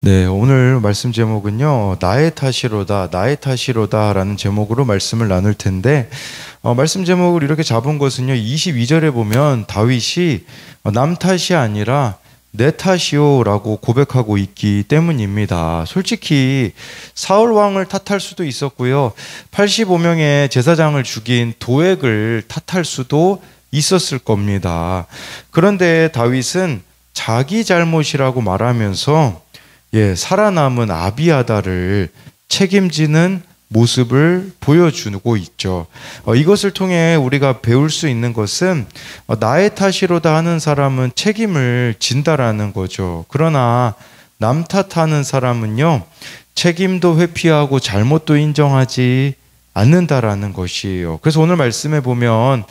네, 오늘 말씀 제목은요, 나의 탓이로다, 나의 탓이로다 라는 제목으로 말씀을 나눌 텐데, 말씀 제목을 이렇게 잡은 것은요, 22절에 보면 다윗이 남 탓이 아니라 내 탓이요 라고 고백하고 있기 때문입니다. 솔직히 사울 왕을 탓할 수도 있었고요, 85명의 제사장을 죽인 도액을 탓할 수도 있었을 겁니다. 그런데 다윗은 자기 잘못이라고 말하면서 살아남은 아비아다를 책임지는 모습을 보여주고 있죠. 이것을 통해 우리가 배울 수 있는 것은 나의 탓이로다 하는 사람은 책임을 진다라는 거죠. 그러나 남 탓하는 사람은요, 책임도 회피하고 잘못도 인정하지 않는다라는 것이에요. 그래서 오늘 말씀에 보면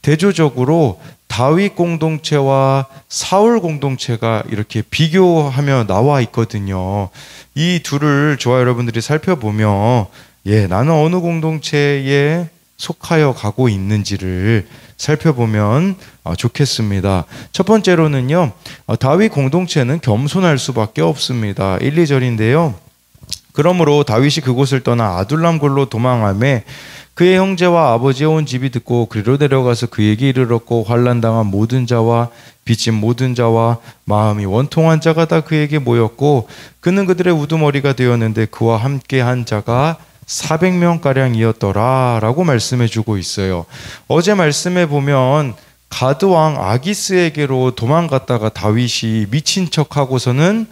대조적으로 다윗 공동체와 사울 공동체가 이렇게 비교하며 나와 있거든요. 이 둘을 저와 여러분들이 살펴보며 나는 어느 공동체에 속하여 가고 있는지를 살펴보면 좋겠습니다. 첫 번째로는요, 다윗 공동체는 겸손할 수밖에 없습니다. 1, 2절인데요. 그러므로 다윗이 그곳을 떠나 아둘람 굴로 도망하매 그의 형제와 아버지의 온 집이 듣고 그리로 내려가서 그에게 이르렀고 환난당한 모든 자와 빚진 모든 자와 마음이 원통한 자가 다 그에게 모였고 그는 그들의 우두머리가 되었는데 그와 함께 한 자가 400명가량이었더라 라고 말씀해 주고 있어요. 어제 말씀해 보면 가드왕 아기스에게로 도망갔다가 다윗이 미친 척하고서는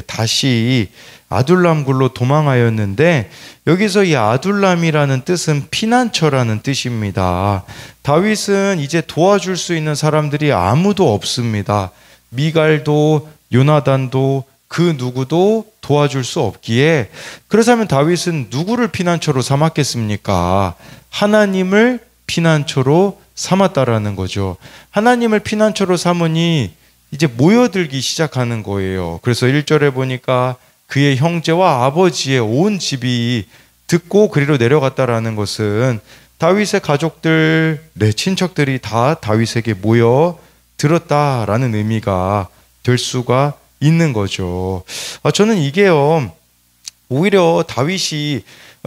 다시 아둘람 굴로 도망하였는데, 여기서 이 아둘람이라는 뜻은 피난처라는 뜻입니다. 다윗은 이제 도와줄 수 있는 사람들이 아무도 없습니다. 미갈도 요나단도 그 누구도 도와줄 수 없기에, 그렇다면 다윗은 누구를 피난처로 삼았겠습니까? 하나님을 피난처로 삼았다라는 거죠. 하나님을 피난처로 삼으니 이제 모여들기 시작하는 거예요. 그래서 1절에 보니까 그의 형제와 아버지의 온 집이 듣고 그리로 내려갔다라는 것은 다윗의 가족들, 친척들이 다 다윗에게 모여 들었다라는 의미가 될 수가 있는 거죠. 저는 이게요, 오히려 다윗이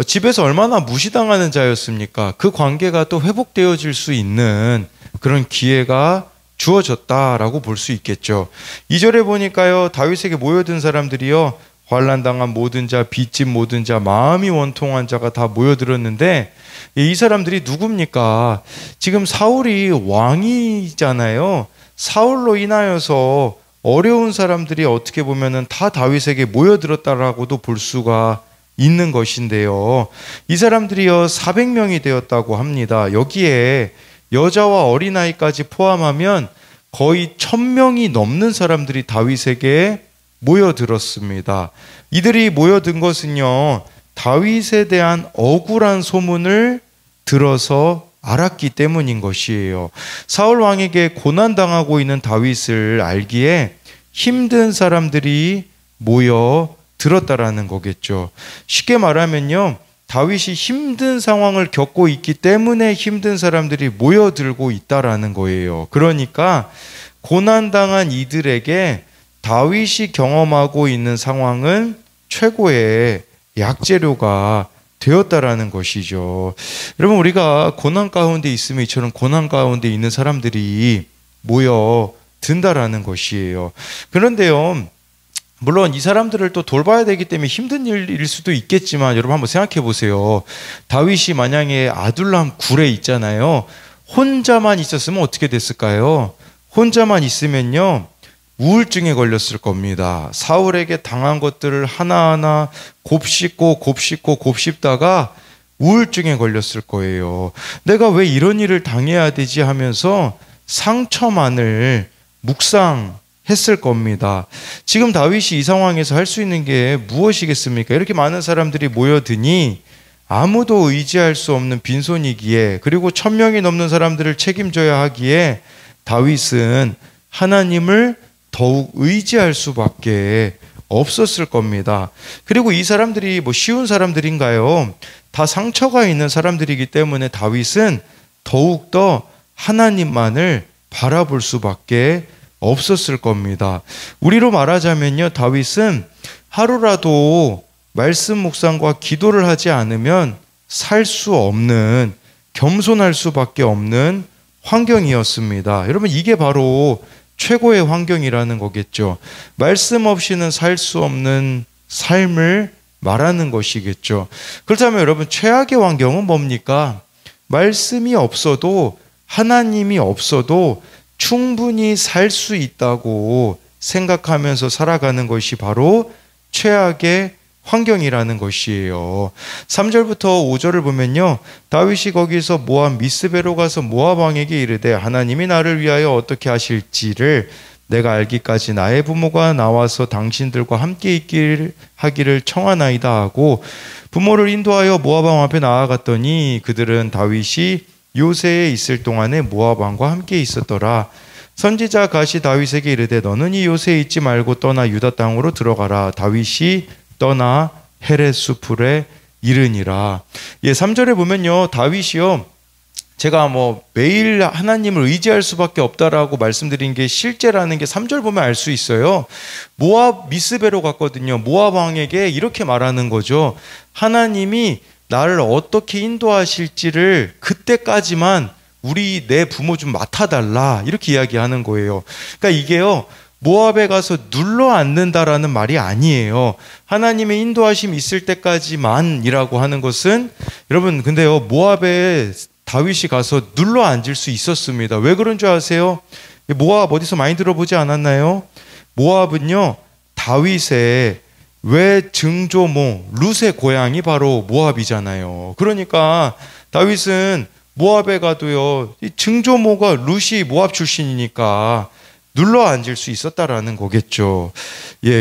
집에서 얼마나 무시당하는 자였습니까? 그 관계가 또 회복되어질 수 있는 그런 기회가 주어졌다라고 볼 수 있겠죠. 2절에 보니까요, 다윗에게 모여든 사람들이요, 환난당한 모든 자, 빚진 모든 자, 마음이 원통한 자가 다 모여들었는데, 이 사람들이 누굽니까? 지금 사울이 왕이잖아요. 사울로 인하여서 어려운 사람들이 어떻게 보면은 다 다윗에게 모여들었다라고도 볼 수가 있는 것인데요. 이 사람들이요, 400명이 되었다고 합니다. 여기에 여자와 어린아이까지 포함하면 거의 1000명이 넘는 사람들이 다윗에게 모여들었습니다. 이들이 모여든 것은요, 다윗에 대한 억울한 소문을 들어서 알았기 때문인 것이에요. 사울 왕에게 고난당하고 있는 다윗을 알기에 힘든 사람들이 모여들었다라는 거겠죠. 쉽게 말하면요, 다윗이 힘든 상황을 겪고 있기 때문에 힘든 사람들이 모여들고 있다라는 거예요. 그러니까 고난당한 이들에게 다윗이 경험하고 있는 상황은 최고의 약재료가 되었다라는 것이죠. 여러분, 우리가 고난 가운데 있으면 이처럼 고난 가운데 있는 사람들이 모여든다라는 것이에요. 그런데요, 물론 이 사람들을 또 돌봐야 되기 때문에 힘든 일일 수도 있겠지만, 여러분 한번 생각해 보세요. 다윗이 만약에 아둘람 굴에 있잖아요. 혼자만 있었으면 어떻게 됐을까요? 혼자만 있으면요, 우울증에 걸렸을 겁니다. 사울에게 당한 것들을 하나하나 곱씹다가 우울증에 걸렸을 거예요. 내가 왜 이런 일을 당해야 되지 하면서 상처만을 묵상했을 겁니다. 지금 다윗이 이 상황에서 할 수 있는 게 무엇이겠습니까? 이렇게 많은 사람들이 모여드니 아무도 의지할 수 없는 빈손이기에, 그리고 1000명이 넘는 사람들을 책임져야 하기에 다윗은 하나님을 더욱 의지할 수밖에 없었을 겁니다. 그리고 이 사람들이 쉬운 사람들인가요? 다 상처가 있는 사람들이기 때문에 다윗은 더욱더 하나님만을 바라볼 수밖에 없었을 겁니다. 우리로 말하자면요, 다윗은 하루라도 말씀 묵상과 기도를 하지 않으면 살 수 없는, 겸손할 수밖에 없는 환경이었습니다. 여러분, 이게 바로 최고의 환경이라는 거겠죠. 말씀 없이는 살 수 없는 삶을 말하는 것이겠죠. 그렇다면 여러분, 최악의 환경은 뭡니까? 말씀이 없어도, 하나님이 없어도 충분히 살 수 있다고 생각하면서 살아가는 것이 바로 최악의 환경이라는 것이에요. 3절부터 5절을 보면요, 다윗이 거기서 모압 미스베로 가서 모압 왕에게 이르되 하나님이 나를 위하여 어떻게 하실지를 내가 알기까지 나의 부모가 나와서 당신들과 함께 하기를 청하나이다 하고 부모를 인도하여 모압 왕 앞에 나아갔더니 그들은 다윗이 요새에 있을 동안에 모압 왕과 함께 있었더라. 선지자 갓이 다윗에게 이르되 너는 이 요새에 있지 말고 떠나 유다 땅으로 들어가라. 다윗이 떠나 헤레스풀에 이르니라. 3절에 보면요, 다윗이요, 제가 매일 하나님을 의지할 수밖에 없다라고 말씀드린 게 실제라는 게 3절 보면 알 수 있어요. 모압 미스베로 갔거든요. 모압 왕에게 이렇게 말하는 거죠. 하나님이 나를 어떻게 인도하실지를 그때까지만 내 부모 좀 맡아달라, 이렇게 이야기하는 거예요. 그러니까 이게요, 모압에 가서 눌러 앉는다라는 말이 아니에요. 하나님의 인도하심이 있을 때까지만이라고 하는 것은, 여러분 근데요, 모압에 다윗이 가서 눌러 앉을 수 있었습니다. 왜 그런 줄 아세요? 모압 어디서 많이 들어보지 않았나요? 모압은요, 다윗의 외증조모 룻의 고향이 바로 모압이잖아요. 그러니까 다윗은 모압에 가도요, 이 증조모가 룻이 모압 출신이니까 눌러 앉을 수 있었다라는 거겠죠.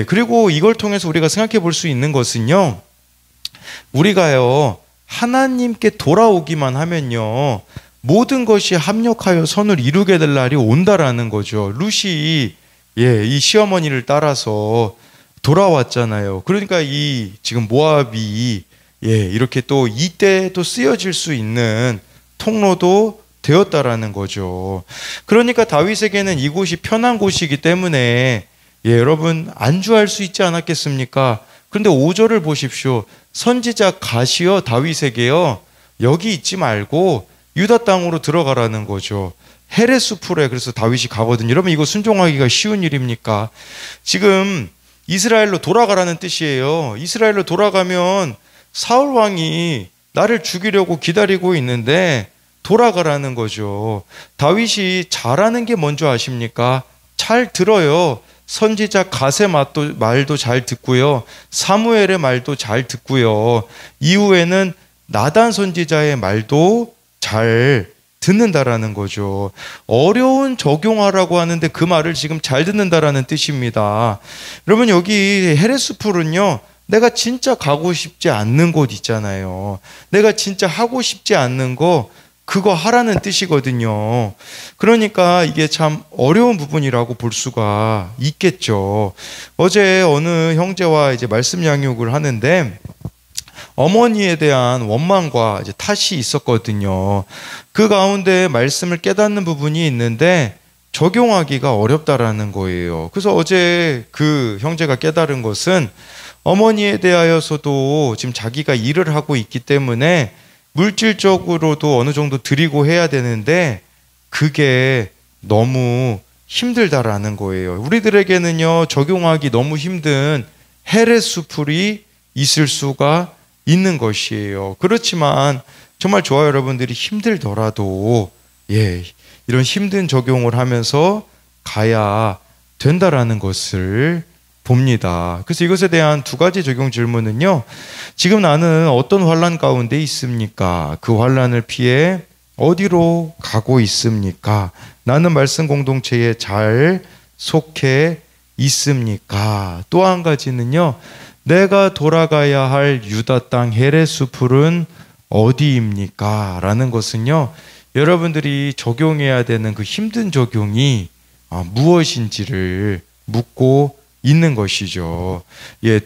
그리고 이걸 통해서 우리가 생각해 볼 수 있는 것은요, 우리가요, 하나님께 돌아오기만 하면요, 모든 것이 합력하여 선을 이루게 될 날이 온다라는 거죠. 룻이 이 시어머니를 따라서 돌아왔잖아요. 그러니까 이 지금 모압이 이렇게 또 이때 또 쓰여질 수 있는 통로도 되었다라는 거죠. 그러니까 다윗에게는 이곳이 편한 곳이기 때문에 여러분 안주할 수 있지 않았겠습니까? 그런데 5절을 보십시오. 선지자 갓이요, 다윗에게요, 여기 있지 말고 유다 땅으로 들어가라는 거죠. 헤레스풀에 그래서 다윗이 가거든요. 여러분, 이거 순종하기가 쉬운 일입니까? 지금 이스라엘로 돌아가라는 뜻이에요. 이스라엘로 돌아가면 사울 왕이 나를 죽이려고 기다리고 있는데 돌아가라는 거죠. 다윗이 잘하는 게 뭔지 아십니까? 잘 들어요. 선지자 갓의 말도 잘 듣고요, 사무엘의 말도 잘 듣고요, 이후에는 나단 선지자의 말도 잘 듣는다라는 거죠. 어려운 적용하라고 하는데 그 말을 지금 잘 듣는다라는 뜻입니다. 여러분, 여기 헤레스풀은요, 내가 진짜 가고 싶지 않는 곳 있잖아요. 내가 진짜 하고 싶지 않는 거, 그거 하라는 뜻이거든요. 그러니까 이게 참 어려운 부분이라고 볼 수가 있겠죠. 어제 어느 형제와 이제 말씀 양육을 하는데 어머니에 대한 원망과 이제 탓이 있었거든요. 그 가운데 말씀을 깨닫는 부분이 있는데 적용하기가 어렵다라는 거예요. 그래서 어제 그 형제가 깨달은 것은 어머니에 대하여서도 지금 자기가 일을 하고 있기 때문에 물질적으로도 어느 정도 드리고 해야 되는데 그게 너무 힘들다라는 거예요. 우리들에게는요, 적용하기 너무 힘든 헤레스풀이 있을 수가 있는 것이에요. 그렇지만 정말 좋아요, 여러분들이 힘들더라도 이런 힘든 적용을 하면서 가야 된다라는 것을 봅니다. 그래서 이것에 대한 두 가지 적용 질문은요, 지금 나는 어떤 환난 가운데 있습니까? 그 환난을 피해 어디로 가고 있습니까? 나는 말씀 공동체에 잘 속해 있습니까? 또 한 가지는요, 내가 돌아가야 할 유다 땅 헤레스풀은 어디입니까? 라는 것은요, 여러분들이 적용해야 되는 그 힘든 적용이 무엇인지를 묻고 있는 것이죠.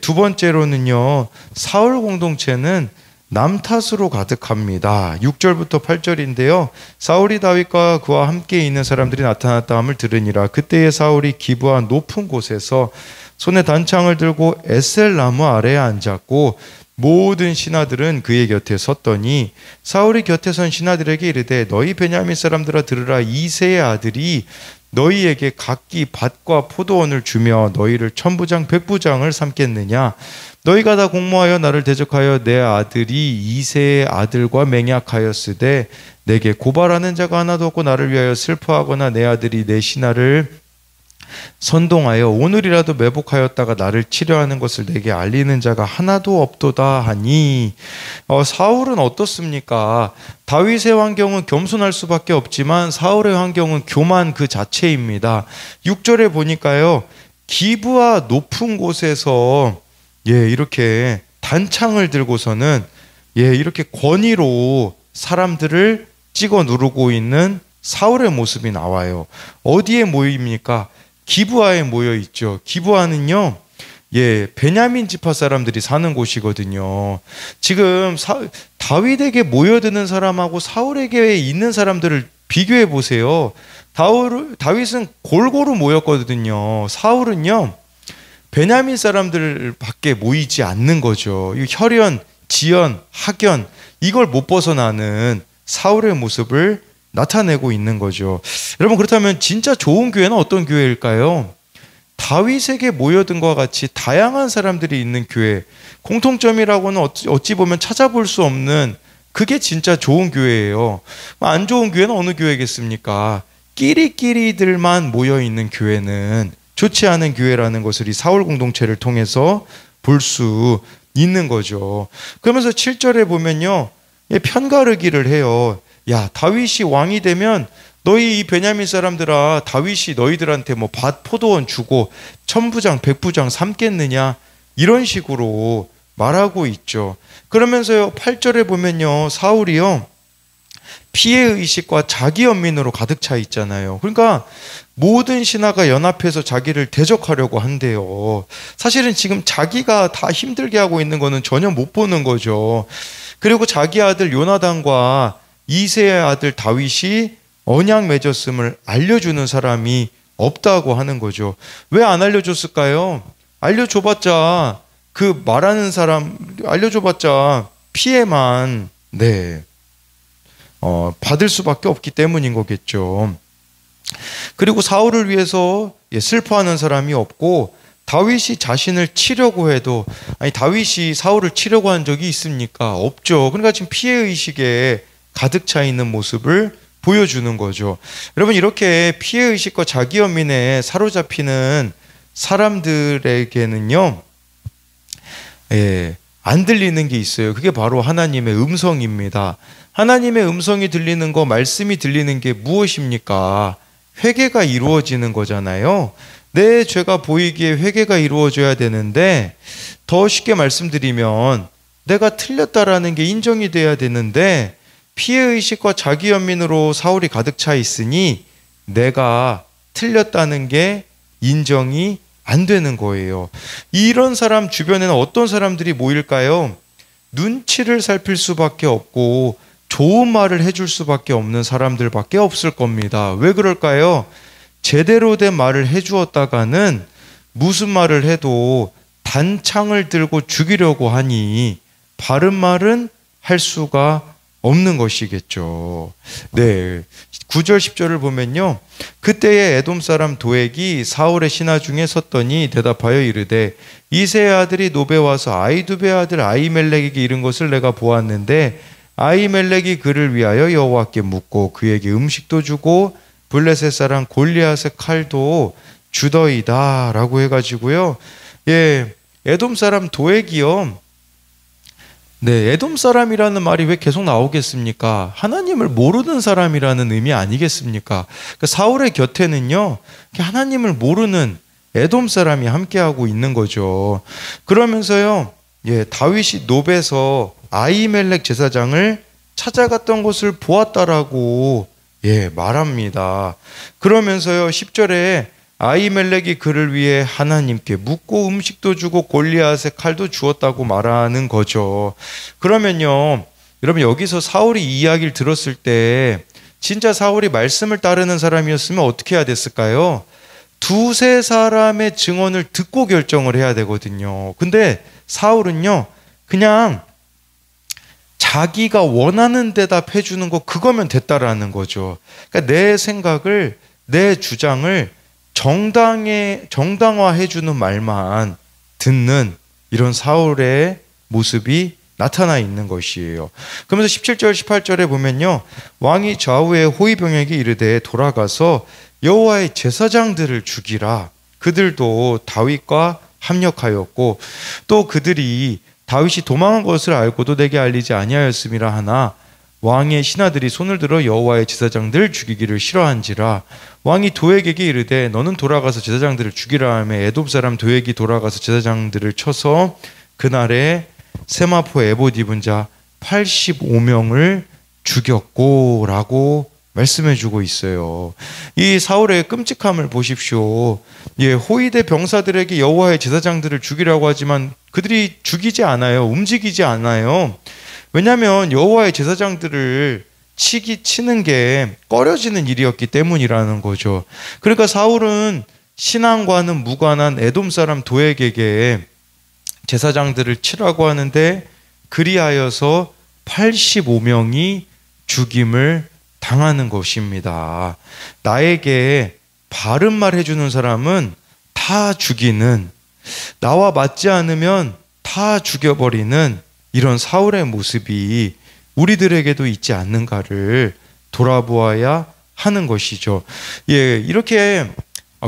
두 번째로는요, 사울 공동체는 남 탓으로 가득합니다. 6절부터 8절인데요. 사울이 다윗과 그와 함께 있는 사람들이 나타났다 함을 들으니라. 그때에 사울이 기브아 높은 곳에서 손에 단창을 들고 에셀 나무 아래에 앉았고 모든 신하들은 그의 곁에 섰더니 사울이 곁에 선 신하들에게 이르되 너희 베냐민 사람들아 들으라. 이새의 아들이 너희에게 각기 밭과 포도원을 주며 너희를 천부장 백부장을 삼겠느냐. 너희가 다 공모하여 나를 대적하여 내 아들이 이새의 아들과 맹약하였으되 내게 고발하는 자가 하나도 없고 나를 위하여 슬퍼하거나 내 아들이 내 신하를 선동하여 오늘이라도 매복하였다가 나를 치려하는 것을 내게 알리는 자가 하나도 없도다 하니. 사울은 어떻습니까? 다윗의 환경은 겸손할 수밖에 없지만 사울의 환경은 교만 그 자체입니다. 6절에 보니까요, 기브와 높은 곳에서 이렇게 단창을 들고서는 이렇게 권위로 사람들을 찍어 누르고 있는 사울의 모습이 나와요. 어디에 모입니까? 기브아에 모여 있죠. 기브아는요, 베냐민 지파 사람들이 사는 곳이거든요. 지금 다윗에게 모여드는 사람하고 사울에게 있는 사람들을 비교해 보세요. 다윗은 골고루 모였거든요. 사울은요, 베냐민 사람들밖에 모이지 않는 거죠. 이 혈연, 지연, 학연, 이걸 못 벗어나는 사울의 모습을 나타내고 있는 거죠. 여러분, 그렇다면 진짜 좋은 교회는 어떤 교회일까요? 다윗에게 모여든 것과 같이 다양한 사람들이 있는 교회, 공통점이라고는 어찌 보면 찾아볼 수 없는, 그게 진짜 좋은 교회예요. 안 좋은 교회는 어느 교회겠습니까? 끼리끼리들만 모여있는 교회는 좋지 않은 교회라는 것을 이 사울 공동체를 통해서 볼 수 있는 거죠. 그러면서 7절에 보면요, 편가르기를 해요. 야, 다윗이 왕이 되면 너희 이 베냐민 사람들아, 다윗이 너희들한테 뭐 밭 포도원 주고 천부장 백부장 삼겠느냐, 이런 식으로 말하고 있죠. 그러면서요 8절에 보면요, 사울이요 피해의식과 자기연민으로 가득 차 있잖아요. 그러니까 모든 신하가 연합해서 자기를 대적하려고 한대요. 사실은 지금 자기가 다 힘들게 하고 있는 거는 전혀 못 보는 거죠. 그리고 자기 아들 요나단과 이새의 아들 다윗이 언약 맺었음을 알려주는 사람이 없다고 하는 거죠. 왜 안 알려줬을까요? 알려줘봤자 그 말하는 사람 알려줘봤자 피해만 받을 수밖에 없기 때문인 거겠죠. 그리고 사울을 위해서 슬퍼하는 사람이 없고, 다윗이 자신을 치려고 해도, 아니 다윗이 사울을 치려고 한 적이 있습니까? 없죠. 그러니까 지금 피해의식에 가득 차 있는 모습을 보여주는 거죠. 여러분, 이렇게 피해의식과 자기연민에 사로잡히는 사람들에게는요, 안 들리는 게 있어요. 그게 바로 하나님의 음성입니다. 하나님의 음성이 들리는 거, 말씀이 들리는 게 무엇입니까? 회개가 이루어지는 거잖아요. 내 죄가 보이기에 회개가 이루어져야 되는데, 더 쉽게 말씀드리면 내가 틀렸다라는 게 인정이 돼야 되는데, 피해의식과 자기연민으로 사울이 가득 차 있으니 내가 틀렸다는 게 인정이 안 되는 거예요. 이런 사람 주변에는 어떤 사람들이 모일까요? 눈치를 살필 수밖에 없고 좋은 말을 해줄 수밖에 없는 사람들밖에 없을 겁니다. 왜 그럴까요? 제대로 된 말을 해주었다가는 무슨 말을 해도 단창을 들고 죽이려고 하니 바른 말은 할 수가 없는 것이겠죠. 9절 10절을 보면요, 그때에 에돔 사람 도액이 사울의 신하 중에 섰더니 대답하여 이르되 이새의 아들이 노베 와서 아이두베 아들 아히멜렉에게 이른 것을 내가 보았는데 아히멜렉이 그를 위하여 여호와께 묻고 그에게 음식도 주고 블레셋 사람 골리앗의 칼도 주더이다 라고 해가지고요, 에돔 사람 도액이요, 에돔 사람이라는 말이 왜 계속 나오겠습니까? 하나님을 모르는 사람이라는 의미 아니겠습니까? 그러니까 사울의 곁에는요, 하나님을 모르는 에돔 사람이 함께하고 있는 거죠. 그러면서요, 다윗이 노베에서 아히멜렉 제사장을 찾아갔던 것을 보았다라고 말합니다. 그러면서요 10절에 아히멜렉이 그를 위해 하나님께 묻고 음식도 주고 골리앗의 칼도 주었다고 말하는 거죠. 그러면요, 여러분 여기서 사울이 이 이야기를 들었을 때 진짜 사울이 말씀을 따르는 사람이었으면 어떻게 해야 됐을까요? 두세 사람의 증언을 듣고 결정을 해야 되거든요. 근데 사울은요, 그냥 자기가 원하는 대답해 주는 거 그거면 됐다라는 거죠. 그러니까 내 생각을, 내 주장을 정당화해 주는 말만 듣는 이런 사울의 모습이 나타나 있는 것이에요. 그러면서 17절 18절에 보면요, 왕이 좌우의 호위병에게 이르되 돌아가서 여호와의 제사장들을 죽이라. 그들도 다윗과 합력하였고 또 그들이 다윗이 도망한 것을 알고도 내게 알리지 아니하였음이라 하나 왕의 신하들이 손을 들어 여호와의 제사장들 죽이기를 싫어한지라. 왕이 도액에게 이르되 너는 돌아가서 제사장들을 죽이라 하며 에돔 사람 도액이 돌아가서 제사장들을 쳐서 그날에 세마포 에봇 입은 자 85명을 죽였고 라고 말씀해주고 있어요. 이 사울의 끔찍함을 보십시오. 예, 호위대 병사들에게 여호와의 제사장들을 죽이라고 하지만 그들이 죽이지 않아요. 움직이지 않아요. 왜냐하면 여호와의 제사장들을 치는 게 꺼려지는 일이었기 때문이라는 거죠. 그러니까 사울은 신앙과는 무관한 에돔 사람 도액에게 제사장들을 치라고 하는데 그리하여서 85명이 죽임을 당하는 것입니다. 나에게 바른 말 해주는 사람은 다 죽이는, 나와 맞지 않으면 다 죽여버리는 이런 사울의 모습이 우리들에게도 있지 않는가를 돌아보아야 하는 것이죠. 예, 이렇게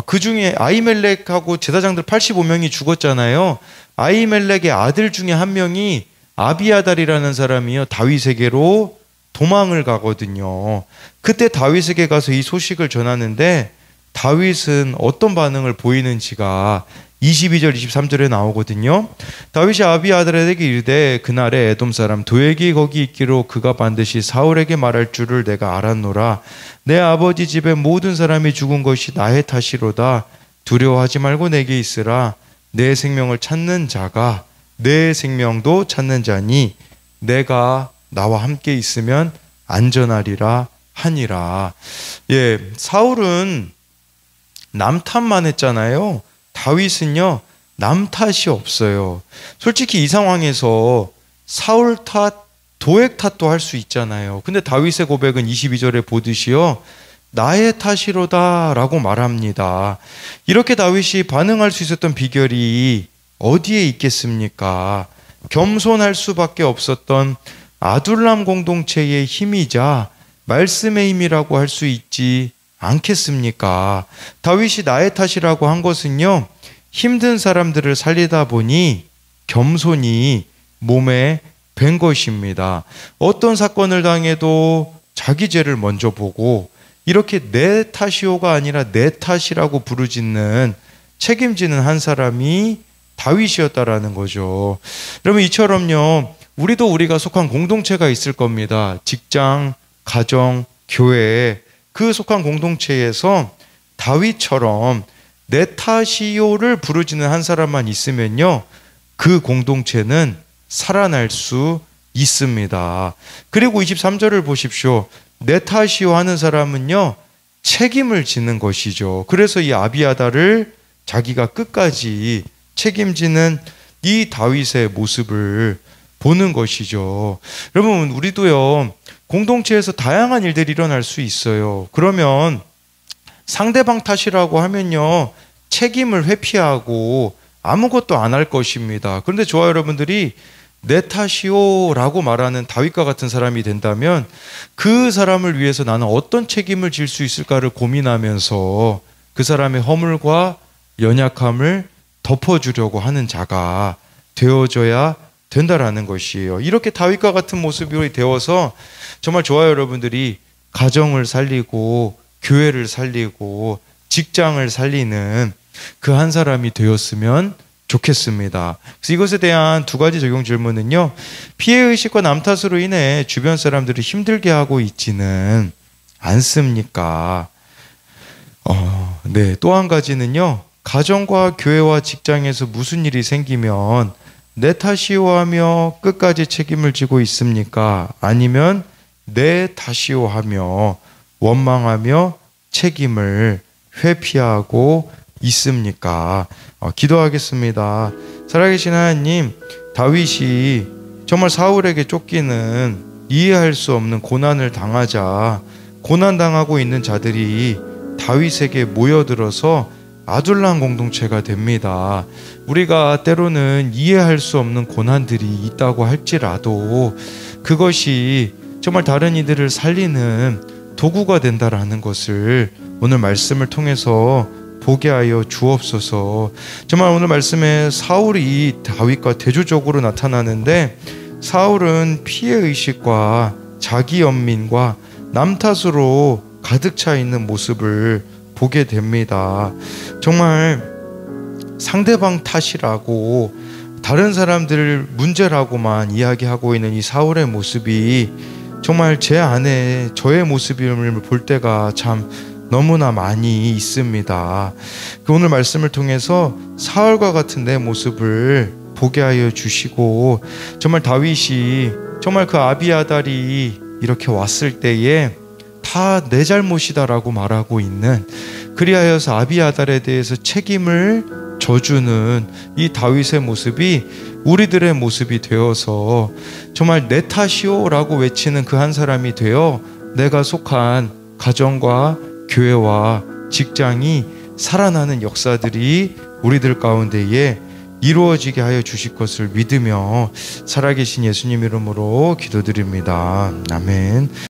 그 중에 아히멜렉하고 제사장들 85명이 죽었잖아요. 아히멜렉의 아들 중에 한 명이 아비아달이라는 사람이요, 다윗에게로 도망을 가거든요. 그때 다윗에게 가서 이 소식을 전하는데 다윗은 어떤 반응을 보이는지가 22절 23절에 나오거든요. 다윗이 아비아달에게 이르되 그날에 에돔 사람 도액이 거기 있기로 그가 반드시 사울에게 말할 줄을 내가 알았노라. 내 아버지 집의 모든 사람이 죽은 것이 나의 탓이로다. 두려워하지 말고 내게 있으라. 내 생명을 찾는 자가 내 생명도 찾는 자니 내가 나와 함께 있으면 안전하리라 하니라. 예, 사울은 남 탓만 했잖아요. 다윗은요, 남 탓이 없어요. 솔직히 이 상황에서 사울 탓, 도액 탓도 할 수 있잖아요. 근데 다윗의 고백은 22절에 보듯이요, 나의 탓이로다 라고 말합니다. 이렇게 다윗이 반응할 수 있었던 비결이 어디에 있겠습니까? 겸손할 수밖에 없었던 아둘람 공동체의 힘이자 말씀의 힘이라고 할 수 있지 않겠습니까? 다윗이 나의 탓이라고 한 것은요, 힘든 사람들을 살리다 보니 겸손이 몸에 밴 것입니다. 어떤 사건을 당해도 자기 죄를 먼저 보고 이렇게 내 탓이오가 아니라 내 탓이라고 부르짖는, 책임지는 한 사람이 다윗이었다라는 거죠. 여러분, 이처럼요, 우리가 속한 공동체가 있을 겁니다. 직장, 가정, 교회, 그 속한 공동체에서 다윗처럼 내 탓이요를 부르짖는 한 사람만 있으면요, 그 공동체는 살아날 수 있습니다. 그리고 23절을 보십시오. 내 탓이요 하는 사람은요, 책임을 지는 것이죠. 그래서 이 아비아달을 자기가 끝까지 책임지는 이 다윗의 모습을 보는 것이죠. 여러분, 우리도요, 공동체에서 다양한 일들이 일어날 수 있어요. 그러면 상대방 탓이라고 하면요, 책임을 회피하고 아무것도 안 할 것입니다. 그런데 저와 여러분들이 내 탓이오 라고 말하는 다윗과 같은 사람이 된다면 그 사람을 위해서 나는 어떤 책임을 질 수 있을까를 고민하면서 그 사람의 허물과 연약함을 덮어주려고 하는 자가 되어져야 된다라는 것이에요. 이렇게 다윗과 같은 모습이 되어서 정말 저와 여러분들이 가정을 살리고 교회를 살리고 직장을 살리는 그 한 사람이 되었으면 좋겠습니다. 그래서 이것에 대한 두 가지 적용 질문은요, 피해의식과 남 탓으로 인해 주변 사람들을 힘들게 하고 있지는 않습니까? 네, 또 한 가지는요, 가정과 교회와 직장에서 무슨 일이 생기면 내 탓이오 하며 끝까지 책임을 지고 있습니까? 아니면 내 탓이오 하며 원망하며 책임을 회피하고 있습니까? 기도하겠습니다. 살아계신 하나님, 다윗이 정말 사울에게 쫓기는 이해할 수 없는 고난을 당하자 고난당하고 있는 자들이 다윗에게 모여들어서 아둘람 공동체가 됩니다. 우리가 때로는 이해할 수 없는 고난들이 있다고 할지라도 그것이 정말 다른 이들을 살리는 도구가 된다라는 것을 오늘 말씀을 통해서 보게 하여 주옵소서. 정말 오늘 말씀에 사울이 다윗과 대조적으로 나타나는데, 사울은 피해의식과 자기 연민과 남 탓으로 가득 차 있는 모습을 보게 됩니다. 정말 상대방 탓이라고 다른 사람들 문제라고만 이야기하고 있는 이 사울의 모습이 정말 제 안에 저의 모습을 볼 때가 참 너무나 많이 있습니다. 오늘 말씀을 통해서 사울과 같은 내 모습을 보게 하여 주시고, 정말 다윗이 정말 그 아비아달이 이렇게 왔을 때에 다 내 잘못이다라고 말하고 있는, 그리하여서 아비아달에 대해서 책임을 져주는 이 다윗의 모습이 우리들의 모습이 되어서 정말 내 탓이오라고 외치는 그 한 사람이 되어 내가 속한 가정과 교회와 직장이 살아나는 역사들이 우리들 가운데에 이루어지게 하여 주실 것을 믿으며 살아계신 예수님 이름으로 기도드립니다. 아멘.